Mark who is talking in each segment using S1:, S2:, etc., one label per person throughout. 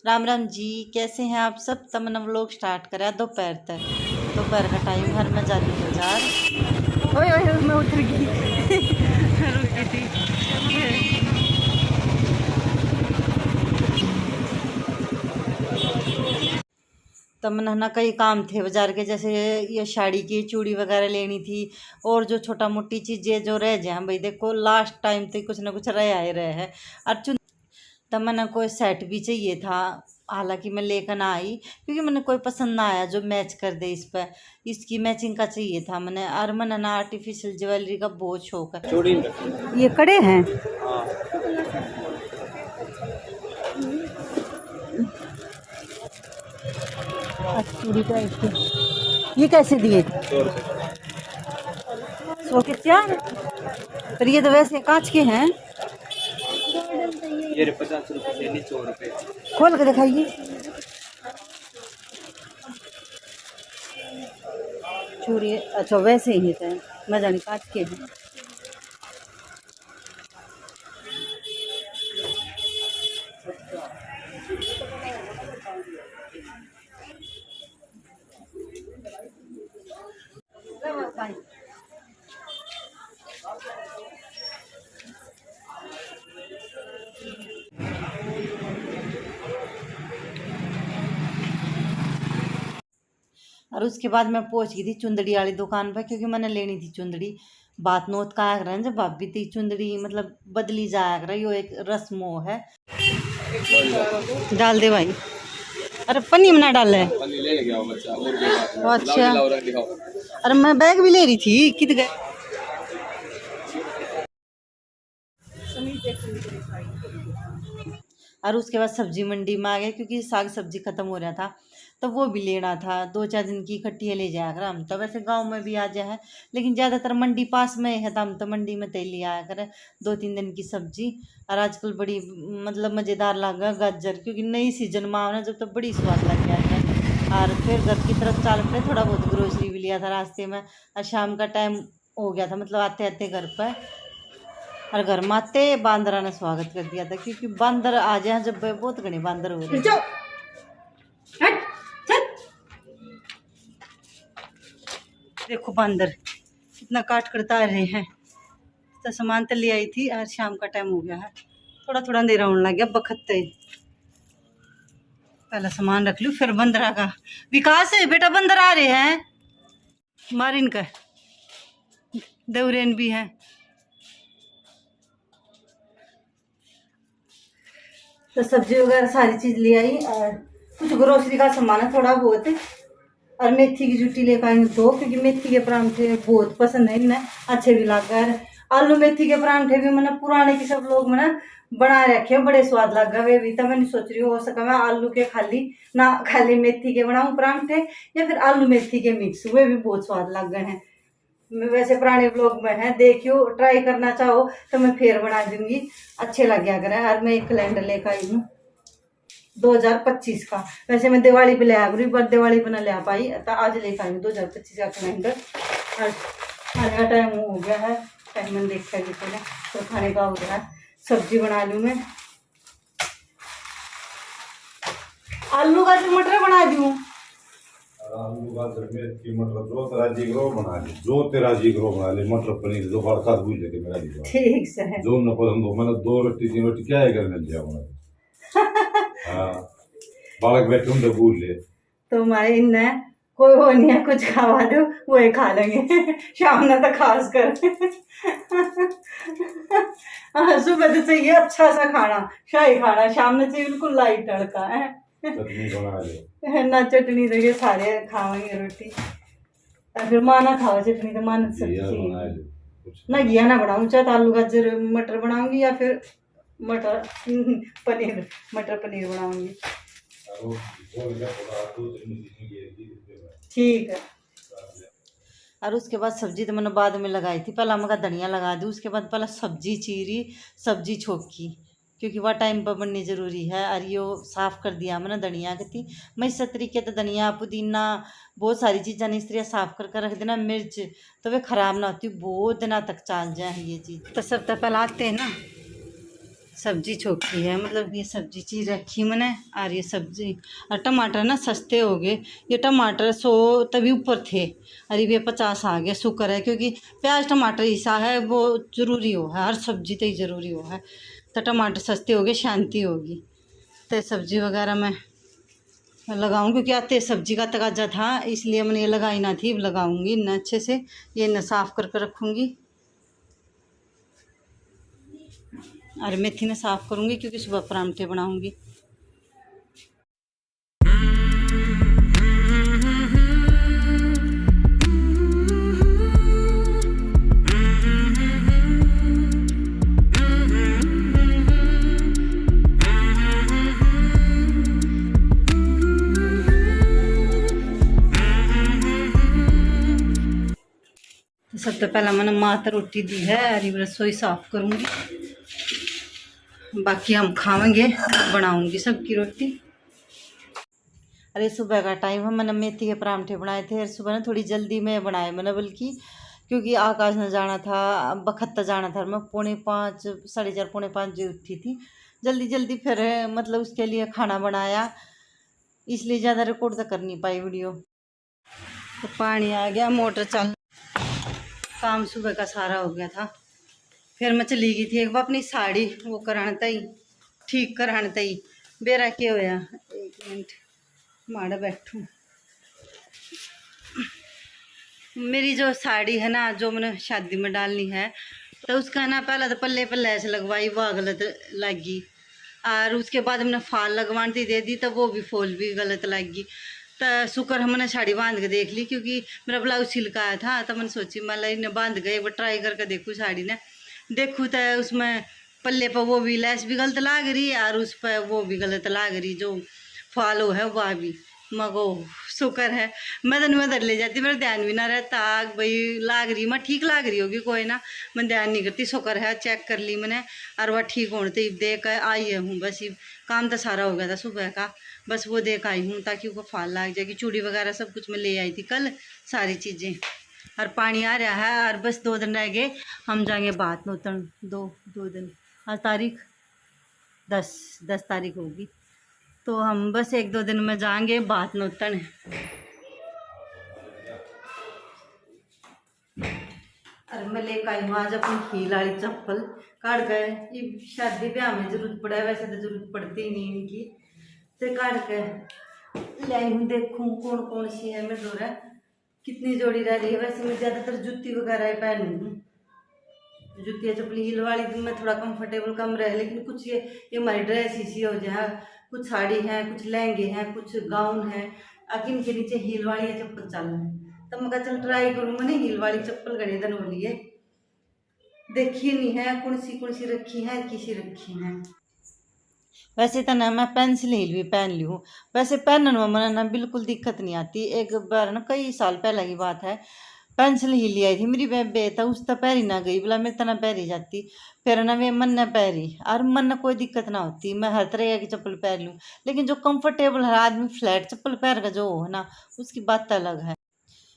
S1: राम राम जी, कैसे हैं आप सब। तमन्ना व्लॉग स्टार्ट करा दोपहर तक। दोपहर का टाइम घर में जाती बाजार। ओए ओए मैं उतर गई रुक गई थी। तमन्ना ना कई काम थे बाजार के, जैसे ये साड़ी की चूड़ी वगैरह लेनी थी और जो छोटा मोटी चीज़ें जो रह जाए भाई, देखो लास्ट टाइम तक कुछ ना कुछ रह आए रहे हैं। और तमन्ना को सेट भी चाहिए था, हालांकि मैं लेकर ना आई क्योंकि मैंने कोई पसंद ना आया जो मैच कर दे इस पर। इसकी मैचिंग का चाहिए था मैंने। और मैंने ना आर्टिफिशियल ज्वेलरी का बहुत शौक है। ये कड़े हैं, चूड़ी टाइप के। ये कैसे दिए? 100 के 4। पर ये तो वैसे कांच के हैं।
S2: ये 50 रुपए से 100 रुपए।
S1: खोल के दिखाइए। चूड़ी अच्छा वैसे ही है, मैं जानी कांच के हैं। और उसके बाद मैं पहुंच गई थी चुंदड़ी वाली दुकान पर, क्योंकि मैंने लेनी थी चुंदड़ी। बात नोत का आया जब भाभी थी चुंदड़ी मतलब बदली जाया कर, यो एक रस्मो है। डाल दे भाई। अरे पन्नी में ना डाल है। अच्छा, अरे मैं बैग भी ले रही थी कित गए। और उसके बाद सब्जी मंडी में आ गए, क्योंकि साग सब्जी खत्म हो रहा था तो वो भी लेना था। 2-4 दिन की इकट्ठी ले जाया कर हम तो। वैसे गांव में भी आ जाए, लेकिन ज़्यादातर मंडी पास में है तो हम तो मंडी में तेल ले आया करें 2-3 दिन की सब्जी। और आजकल बड़ी मतलब मज़ेदार लगा गाजर, क्योंकि नई सीजन में आना जब तो बड़ी स्वाद लग गया है। और फिर घर की तरफ चाल पड़े, थोड़ा बहुत ग्रोसरी भी लिया था रास्ते में। और शाम का टाइम हो गया था, मतलब आते आते घर पर। और घर में आते बांदरा ने स्वागत कर दिया था, क्योंकि बांदर आ जाए जब बहुत घने बांदर हो रहे। देखो बांदर इतना काट करता रहे हैं। तो सामान तो ले आई थी और शाम का टाइम हो गया है, थोड़ा थोड़ा अंधेरा होने लग गया बखत्ते। पहले सामान रख लूँ फिर बंदर का। विकास है बेटा, बंदर आ रहे हैं मार इनका। दौरेन भी है। तो सब्जी वगैरह सारी चीज ले आई और कुछ ग्रोसरी का सामान है थोड़ा बहुत। और मेथी की जुटी लेकर आई 2, क्योंकि मेथी के परांठे बहुत पसंद है इन्हें, अच्छे भी लग गए। आलू मेथी के परांठे भी मैंने पुराने की सब लोग मैंने बना रखे हैं, बड़े स्वाद लग गए वे भी। तो मैंने सोच रही हूँ हो सका मैं आलू के खाली मेथी के बनाऊँ परांठे, या फिर आलू मेथी के मिक्स, वे भी बहुत स्वाद लग गए हैं। वैसे पुराने ब्लॉग में है, देखियो ट्राई करना चाहो तो मैं फिर बना दूंगी, अच्छे लग गया करें। और मैं एक कैलेंडर लेकर आई हूँ 2025 का। वैसे मैं दिवाली पे ले आ गई पर दिवाली पे ना ले आ पाई, तो आज लेकर आई हूँ 2025 का कैलेंडर। और खाने का टाइम हो गया है, टाइम मैंने देखा है किसी ने, तो खाने का हो गया है। सब्जी बना लूँ मैं, आलू का मटर बना दूँ।
S3: आलू गाजर मेथी मटर जो तेरा जिगरो बना ले, जो तेरा जिगरो बना ले। मटर पनीर जो बड़का भूल लेके मेरा जिगरो
S1: ठीक से है।
S3: जो न पसंद हो मैंने 2 रोटी 3 रोटी क्या है करने दिया मैंने। हाँ बालक बैठे हूँ तो भूल ले।
S1: तो हमारे इन्ने कोई वो नहीं है, कुछ खावा दो वो ही खा लेंगे शाम में तो खास कर। सुबह तो चाहिए अच्छा सा खाना, शाही खाना, शाम में चाहिए बिल्कुल लाइट तड़का है।
S3: चटनी बना ले
S1: ना चटनी देंगे सारे खावेंगे रोटी। और फिर माँ ना खाओ चटनी तो माँ सब्जी ना घिया ना बनाऊँ, चाहे आलू गाजर मटर बनाऊंगी या फिर मटर पनीर बनाऊंगी। ठीक है। और उसके बाद सब्जी तो मैंने बाद में लगाई थी, पहले मैं धनिया लगा दी, उसके बाद पहले सब्जी चीरी, सब्जी छोकी, क्योंकि वह टाइम पर बननी ज़रूरी है। और यो साफ़ कर दिया मैंने धनिया के थी मैं इस तरीके तो धनिया पुदीना बहुत सारी चीज़ें नहीं इस तरह साफ़ कर रख देना। मिर्च तो वे ख़राब ना होती, बहुत दिनों तक चल जाए ये चीज़। तो सब तो पहले आते हैं ना, सब्जी छोकी है, मतलब ये सब्जी चीज़ रखी मैंने। और ये सब्जी और टमाटर ना सस्ते हो गए, ये टमाटर 100 तभी ऊपर थे और ये 50 आ गए, शुक्र है। क्योंकि प्याज टमाटर ऐसा है वो ज़रूरी हो है, हर सब्जी तो ही ज़रूरी हो है। तो टमाटर सस्ते हो गए, शांति होगी। तो सब्जी वगैरह मैं लगाऊँ क्योंकि आते सब्जी का तकाजा था, इसलिए मैंने ये लगाई ना थी। लगाऊंगी इन्ना अच्छे से, ये इन्ना साफ़ करके रखूँगी। और मेथी ने साफ़ करूँगी क्योंकि सुबह परांठे बनाऊँगी। सबसे पहला मैंने माता रोटी दी है और ये रसोई साफ़ करूँगी, बाकी हम खाएंगे। बनाऊंगी सबकी रोटी। अरे सुबह का टाइम है, मैंने मेथी के परांठे बनाए थे। सुबह ना थोड़ी जल्दी में बनाए मैंने, बल्कि क्योंकि आकाश ने जाना था, बखत्ता जाना था। मैं 4:45 4:30 4:45 बजे उठी थी जल्दी जल्दी। फिर मतलब उसके लिए खाना बनाया, इसलिए ज़्यादा रिकॉर्ड तो कर नहीं पाई वीडियो। तो पानी आ गया, मोटर चल, काम सुबह का सारा हो गया था। फिर मैं चली गई थी एक बार अपनी साड़ी वो कराने तई, ठीक कराने तई। बेरा के होया, 1 मिनट माड़ा बैठूँ। मेरी जो साड़ी है ना, जो मैंने शादी में डालनी है, तो उसका ना पहले तो पल्ले पल्ले ऐसे लगवाई, वह गलत लगी। और उसके बाद हमने फाल लगवानी दे दी, तो वो भी फॉल भी गलत लगी। तो शुक्र हमने साड़ी बांध के देख ली, क्योंकि मेरा ब्लाउज सिलकाया था। तो मैंने सोची मैं इन्हें बांध गए, वो ट्राई करके देखूँ साड़ी ने, देखूँ तो उसमें पल्ले पर वो भी लैस भी गलत लाग रही और उस पर वो भी गलत लाग रही, जो फॉलो है वह भी। मगो शुक्र है, मैं तो उधर ले जाती, मेरा ध्यान भी ना रहता भाई लाग रही, मैं ठीक लाग रही होगी कोई ना, मैं ध्यान नहीं करती। शुक्र है चेक कर ली मैंने और वह ठीक होने तो देख कर आई हूँ। बस ये काम तो सारा हो गया था सुबह का, बस वो देख आई हूँ ताकि उसको फाल लग जाएगी। चूड़ी वगैरह सब कुछ मैं ले आई थी कल, सारी चीज़ें। और पानी आ रहा है और बस 2 दिन रह गए, हम जाएंगे बात नोतन। दो दिन, आज तारीख 10 तारीख होगी, तो हम बस 1-2 दिन में जाएंगे बात नोतन। और मैं लेकर आई हूँ आज अपनी हील वाली चप्पल, काट गए। ये शादी ब्याह में जरूरत पड़ा है, वैसे तो जरूरत पड़ती ही नहीं इनकी, तो काट के ले आई हूँ। देखूँ कौन कौन सी है मेरे जोर है, कितनी जोड़ी रह रही है। वैसे मैं ज़्यादातर जूती वगैरह पहनूँ हूँ, जूतियाँ चप्पली हील वाली में थोड़ा कंफर्टेबल कम रहे। लेकिन कुछ ये हमारी ड्रेस इसी हो जाए, कुछ साड़ी है, कुछ लहंगे हैं, कुछ गाउन है, अकिन के नीचे हील वाली ये चप्पल चल रहा है। तब मैं कहा चल ट्राई करूँगा नहीं, हील वाली चप्पल घड़ी दिन बोली है, देखी नहीं है कौन सी रखी है, किसी रखी है। वैसे तो ना मैं पेंसिल हील भी पहन ली हूँ, वैसे पहनने में मैंने ना बिल्कुल दिक्कत नहीं आती। एक बार ना कई साल पहले की बात है, पेंसिल हील ली आई थी मेरी बेबे, तो उस तो पैरी ना गई, बोला मेरे तना पैरी जाती। फिर ना वे मन न पैरी, और मन न कोई दिक्कत ना होती, मैं हर तरह की चप्पल पहन लूँ। लेकिन जो कंफर्टेबल हर आदमी फ्लैट चप्पल पहन का जो हो ना, उसकी बात अलग है।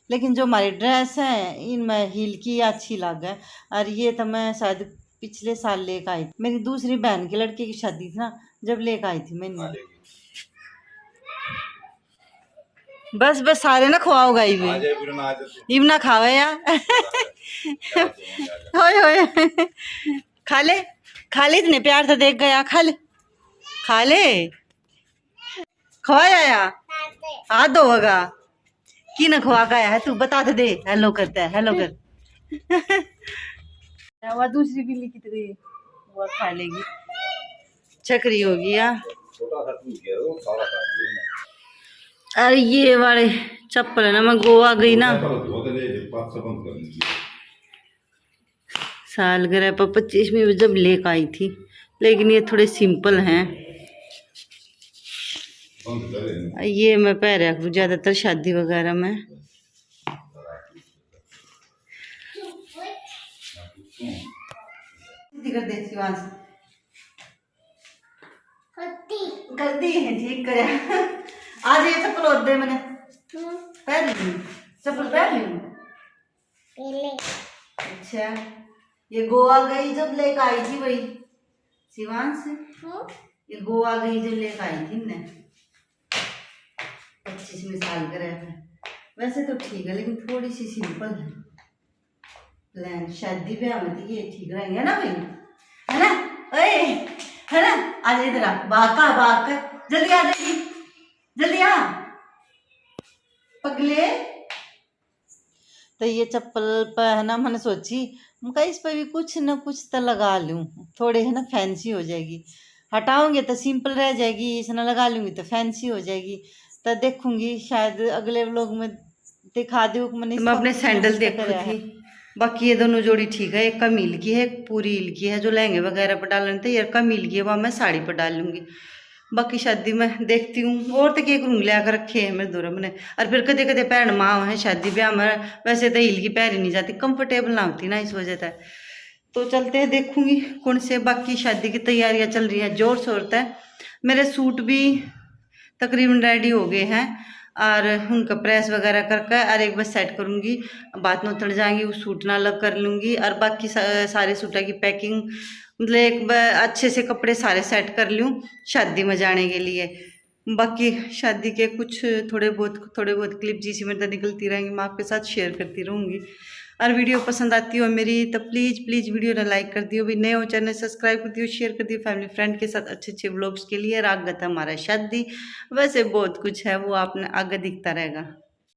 S1: लेकिन जो हमारी ड्रेस है इनमें हील की अच्छी लग है। और ये तो मैं शायद पिछले साल लेकर आई थी, मेरी दूसरी बहन के लड़के की शादी थी ना, जब लेकर आई थी मैंने। बस बस सारे ना खवाओगा इब ना खावे यार। होए होए खा ले इतने प्यार से देख गया, खा ले खवाया या हाथ धोगा की ना खवा गया है, तू बता दे। हेलो करता है, हेलो कर। वह दूसरी बिल्ली की तरह वो खा लेगी, चक्री होगी यार। अरे ये वाले चप्पल है ना, मैं गोवा गई ना सालगिरह पर 25वीं में जब लेकर आई थी, लेकिन ये थोड़े सिंपल हैं। ये मैं पहन रखूँ ज़्यादातर शादी वगैरह में। कर दी है, ठीक करे। आज ये चप्पल और दे मैंने पहन ली, चप्पल पहन ली। अच्छा, ये गोवा गई जब लेकर आई थी वही शिवांश, ये गोवा गई जब लेकर आई थी ने 25 साल का रहा है। वैसे तो ठीक है लेकिन थोड़ी सी सिंपल है प्लान, शादी ब्याह में तो ये ठीक रहेंगे ना भाई, है ना? ओए है ना, आज इधर आ, बाका जल्दी आ, जल्दी आ पगले। तो ये चप्पल पर है ना, मैंने सोची उनका इस पर भी कुछ ना कुछ तो लगा लूँ, थोड़े है ना फैंसी हो जाएगी, हटाऊंगी तो सिंपल रह जाएगी, इसने लगा लूँगी तो फैंसी हो जाएगी। तो देखूंगी शायद अगले व्लॉग में दिखा दूँ। मैं अपने सैंडल देखी थी, बाकी ये दोनों जोड़ी ठीक है, एक का मील की है एक पूरी हील की है, जो लहंगे वगैरह पर डालने थे, एक का मील की है वह मैं साड़ी पर डाल लूँगी। बाकी शादी में देखती हूँ, और तो एक रूम ले आकर रखे हैं मेरे दूर ने, और फिर कदे कदे पैर माँ है शादी ब्याह में, वैसे तो हील की पैर ही नहीं जाती, कंफर्टेबल ना होती ना इस वजह से। तो चलते हैं, देखूंगी कौन से। बाकी शादी की तैयारियां चल रही हैं जोर शोर से, मेरे सूट भी तकरीबन रेडी हो गए हैं, और उनका प्रेस वगैरह करके और एक बार सेट करूँगी, बात में उतर जाएंगी, उस सूट ना अलग कर लूँगी, और बाकी सारे सूटों की पैकिंग मतलब एक बार अच्छे से कपड़े सारे सेट कर लूँ शादी में जाने के लिए। बाकी शादी के कुछ थोड़े बहुत क्लिप जिसी में तो निकलती रहेंगी, मैं आपके साथ शेयर करती रहूँगी। और वीडियो पसंद आती हो मेरी तो प्लीज़ वीडियो ने लाइक कर दियो, भी नए हो चैनल सब्सक्राइब कर दियो, शेयर कर दियो फैमिली फ्रेंड के साथ अच्छे व्लॉग्स के लिए। रागत हमारा शादी, वैसे बहुत कुछ है वो आपने आगे दिखता रहेगा।